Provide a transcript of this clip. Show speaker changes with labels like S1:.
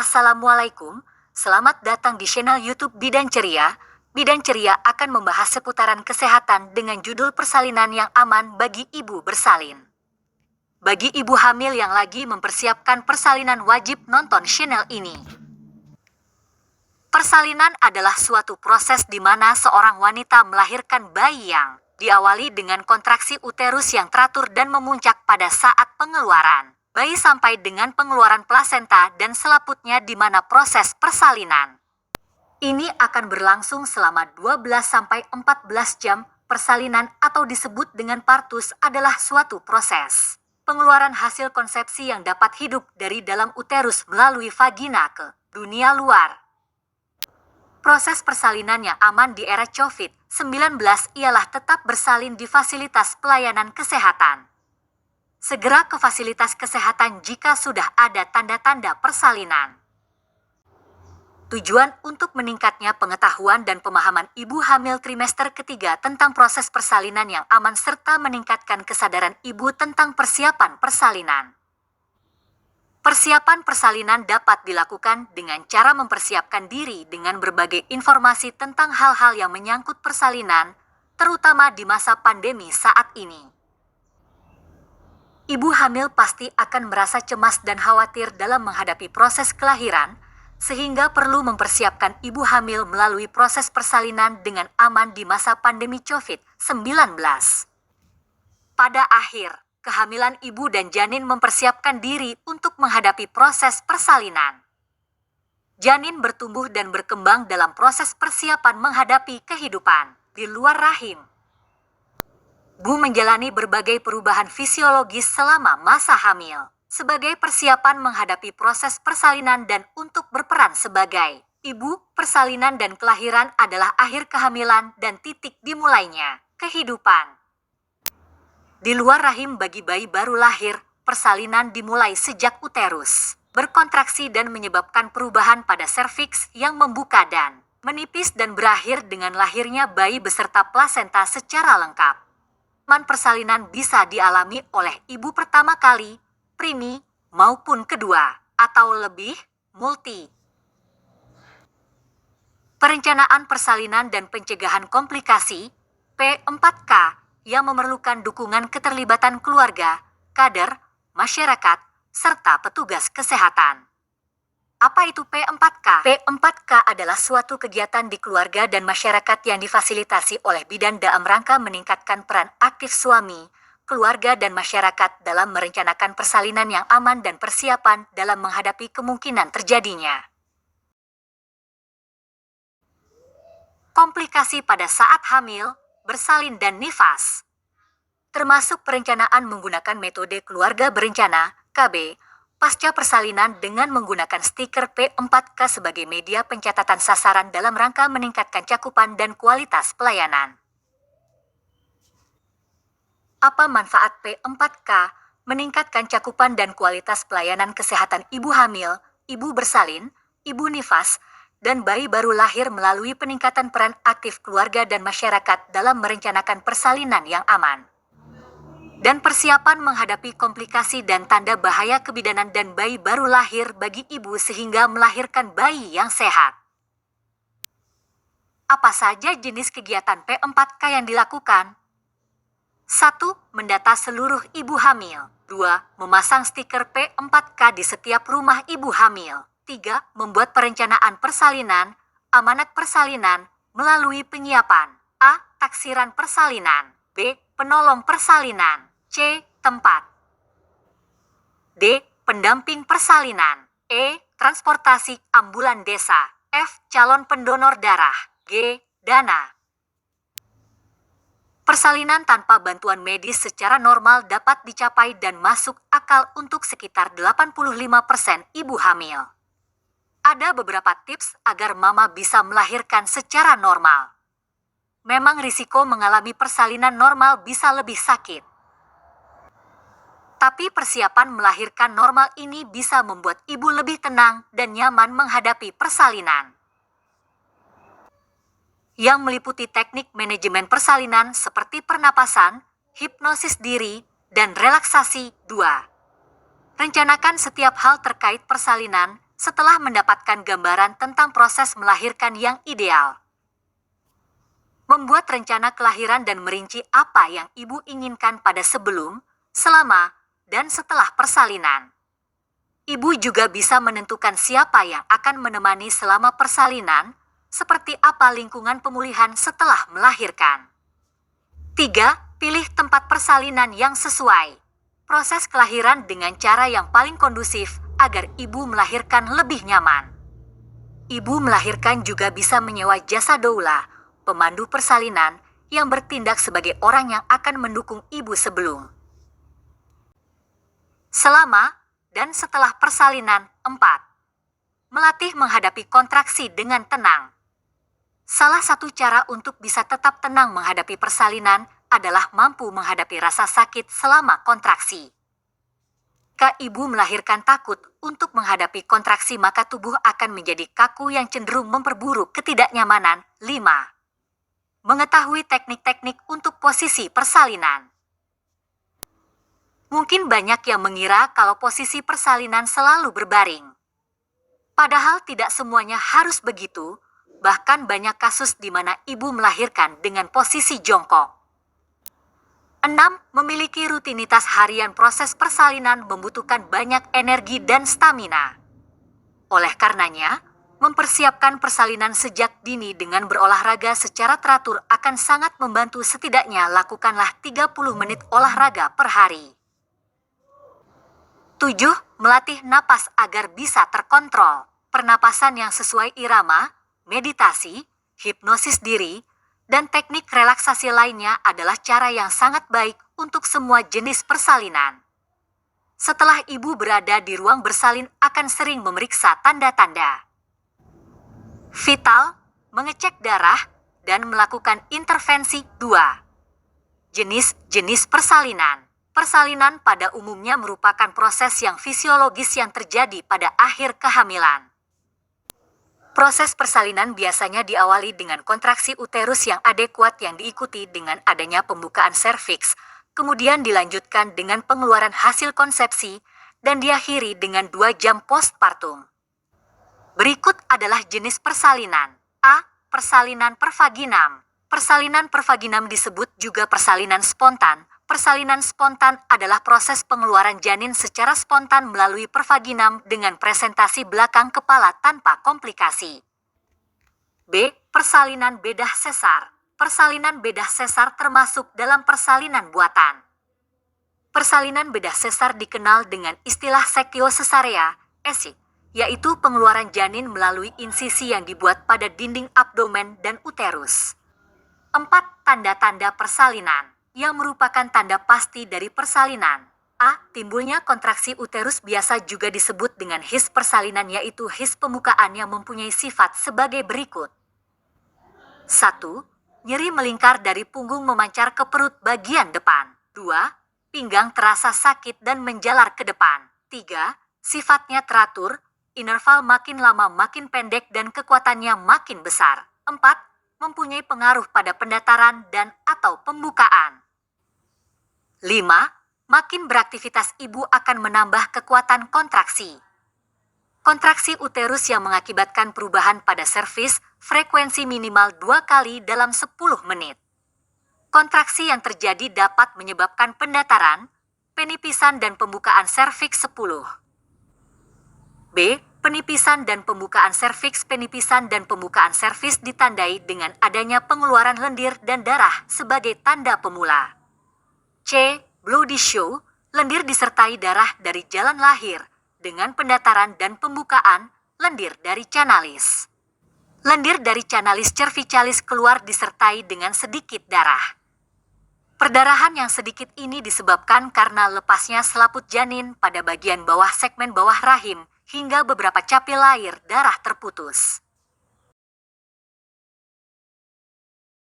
S1: Assalamualaikum, selamat datang di channel YouTube Bidan Ceria. Bidan Ceria akan membahas seputaran kesehatan dengan judul persalinan yang aman bagi ibu bersalin. Bagi ibu hamil yang lagi mempersiapkan persalinan wajib nonton channel ini. Persalinan adalah suatu proses di mana seorang wanita melahirkan bayi yang diawali dengan kontraksi uterus yang teratur dan memuncak pada saat pengeluaran bayi sampai dengan pengeluaran plasenta dan selaputnya di mana proses persalinan ini akan berlangsung selama 12-14 jam. Persalinan atau disebut dengan partus adalah suatu proses pengeluaran hasil konsepsi yang dapat hidup dari dalam uterus melalui vagina ke dunia luar. Proses persalinan yang aman di era COVID-19 ialah tetap bersalin di fasilitas pelayanan kesehatan. Segera ke fasilitas kesehatan jika sudah ada tanda-tanda persalinan. Tujuan untuk meningkatnya pengetahuan dan pemahaman ibu hamil trimester ketiga tentang proses persalinan yang aman serta meningkatkan kesadaran ibu tentang persiapan persalinan. Persiapan persalinan dapat dilakukan dengan cara mempersiapkan diri dengan berbagai informasi tentang hal-hal yang menyangkut persalinan, terutama di masa pandemi saat ini. Ibu hamil pasti akan merasa cemas dan khawatir dalam menghadapi proses kelahiran, sehingga perlu mempersiapkan ibu hamil melalui proses persalinan dengan aman di masa pandemi COVID-19. Pada akhir kehamilan ibu dan janin mempersiapkan diri untuk menghadapi proses persalinan. Janin bertumbuh dan berkembang dalam proses persiapan menghadapi kehidupan di luar rahim. Bu menjalani berbagai perubahan fisiologis selama masa hamil, sebagai persiapan menghadapi proses persalinan dan untuk berperan sebagai ibu. Persalinan dan kelahiran adalah akhir kehamilan dan titik dimulainya kehidupan. Di luar rahim bagi bayi baru lahir, persalinan dimulai sejak uterus berkontraksi dan menyebabkan perubahan pada serviks yang membuka dan menipis dan berakhir dengan lahirnya bayi beserta plasenta secara lengkap. Persalinan bisa dialami oleh ibu pertama kali, primi, maupun kedua, atau lebih, multi. Perencanaan persalinan dan pencegahan komplikasi, P4K, yang memerlukan dukungan keterlibatan keluarga, kader, masyarakat, serta petugas kesehatan. Apa itu P4K? P4K adalah suatu kegiatan di keluarga dan masyarakat yang difasilitasi oleh bidan dalam rangka meningkatkan peran aktif suami, keluarga dan masyarakat dalam merencanakan persalinan yang aman dan persiapan dalam menghadapi kemungkinan terjadinya komplikasi pada saat hamil, bersalin dan nifas. Termasuk perencanaan menggunakan metode keluarga berencana, KB, pasca persalinan dengan menggunakan stiker P4K sebagai media pencatatan sasaran dalam rangka meningkatkan cakupan dan kualitas pelayanan. Apa manfaat P4K? Meningkatkan cakupan dan kualitas pelayanan kesehatan ibu hamil, ibu bersalin, ibu nifas, dan bayi baru lahir melalui peningkatan peran aktif keluarga dan masyarakat dalam merencanakan persalinan yang aman. Dan persiapan menghadapi komplikasi dan tanda bahaya kebidanan dan bayi baru lahir bagi ibu sehingga melahirkan bayi yang sehat. Apa saja jenis kegiatan P4K yang dilakukan? 1. Mendata seluruh ibu hamil. 2. Memasang stiker P4K di setiap rumah ibu hamil. 3. Membuat perencanaan persalinan, amanat persalinan, melalui penyiapan A. Taksiran persalinan. B. Penolong persalinan. C. Tempat. D. Pendamping persalinan. E. Transportasi ambulan desa. F. Calon pendonor darah. G. Dana. Persalinan tanpa bantuan medis secara normal dapat dicapai dan masuk akal untuk sekitar 85% ibu hamil. Ada beberapa tips agar mama bisa melahirkan secara normal. Memang risiko mengalami persalinan normal bisa lebih sakit. Tapi persiapan melahirkan normal ini bisa membuat ibu lebih tenang dan nyaman menghadapi persalinan. Yang meliputi teknik manajemen persalinan seperti pernapasan, hipnosis diri, dan relaksasi. 2. Rencanakan setiap hal terkait persalinan, setelah mendapatkan gambaran tentang proses melahirkan yang ideal. Membuat rencana kelahiran dan merinci apa yang ibu inginkan pada sebelum, selama, dan setelah persalinan. Ibu juga bisa menentukan siapa yang akan menemani selama persalinan, seperti apa lingkungan pemulihan setelah melahirkan. 3. Pilih tempat persalinan yang sesuai. Proses kelahiran dengan cara yang paling kondusif agar ibu melahirkan lebih nyaman. Ibu melahirkan juga bisa menyewa jasa doula, pemandu persalinan yang bertindak sebagai orang yang akan mendukung ibu sebelum, selama, dan setelah persalinan. 4. Melatih menghadapi kontraksi dengan tenang. Salah satu cara untuk bisa tetap tenang menghadapi persalinan adalah mampu menghadapi rasa sakit selama kontraksi. Jika ibu melahirkan takut untuk menghadapi kontraksi, maka tubuh akan menjadi kaku yang cenderung memperburuk ketidaknyamanan. 5. Mengetahui teknik-teknik untuk posisi persalinan. Mungkin banyak yang mengira kalau posisi persalinan selalu berbaring. Padahal tidak semuanya harus begitu, bahkan banyak kasus di mana ibu melahirkan dengan posisi jongkok. 6. Memiliki rutinitas harian. Proses persalinan membutuhkan banyak energi dan stamina. Oleh karenanya, mempersiapkan persalinan sejak dini dengan berolahraga secara teratur akan sangat membantu. Setidaknya lakukanlah 30 menit olahraga per hari. 7. Melatih napas agar bisa terkontrol. Pernapasan yang sesuai irama, meditasi, hipnosis diri, dan teknik relaksasi lainnya adalah cara yang sangat baik untuk semua jenis persalinan. Setelah ibu berada di ruang bersalin, akan sering memeriksa tanda-tanda vital, mengecek darah, dan melakukan intervensi. 2. Jenis-jenis persalinan. Persalinan pada umumnya merupakan proses yang fisiologis yang terjadi pada akhir kehamilan. Proses persalinan biasanya diawali dengan kontraksi uterus yang adekuat yang diikuti dengan adanya pembukaan serviks, kemudian dilanjutkan dengan pengeluaran hasil konsepsi, dan diakhiri dengan 2 jam postpartum. Berikut adalah jenis persalinan. A. Persalinan pervaginam. Persalinan pervaginam disebut juga persalinan spontan. Persalinan spontan adalah proses pengeluaran janin secara spontan melalui pervaginam dengan presentasi belakang kepala tanpa komplikasi. B. Persalinan bedah sesar. Persalinan bedah sesar termasuk dalam persalinan buatan. Persalinan bedah sesar dikenal dengan istilah sekiosesarea, ESI, yaitu pengeluaran janin melalui insisi yang dibuat pada dinding abdomen dan uterus. 4. Tanda-tanda persalinan yang merupakan tanda pasti dari persalinan. A. Timbulnya kontraksi uterus, biasa juga disebut dengan his persalinan, yaitu his pembukaan yang mempunyai sifat sebagai berikut. 1. Nyeri melingkar dari punggung memancar ke perut bagian depan. 2. Pinggang terasa sakit dan menjalar ke depan. 3. Sifatnya teratur, interval makin lama makin pendek dan kekuatannya makin besar. 4. Mempunyai pengaruh pada pendataran dan atau pembukaan. 5. Makin beraktivitas ibu akan menambah kekuatan kontraksi. Kontraksi uterus yang mengakibatkan perubahan pada servis, frekuensi minimal 2 kali dalam 10 menit. Kontraksi yang terjadi dapat menyebabkan pendataran, penipisan dan pembukaan serviks 10. B. Penipisan dan pembukaan serviks. Penipisan dan pembukaan serviks ditandai dengan adanya pengeluaran lendir dan darah sebagai tanda pemula. C. Bloody show, lendir disertai darah dari jalan lahir, dengan pendataran dan pembukaan, lendir dari canalis. Lendir dari canalis cervicalis keluar disertai dengan sedikit darah. Perdarahan yang sedikit ini disebabkan karena lepasnya selaput janin pada bagian bawah segmen bawah rahim, hingga beberapa capil air darah terputus.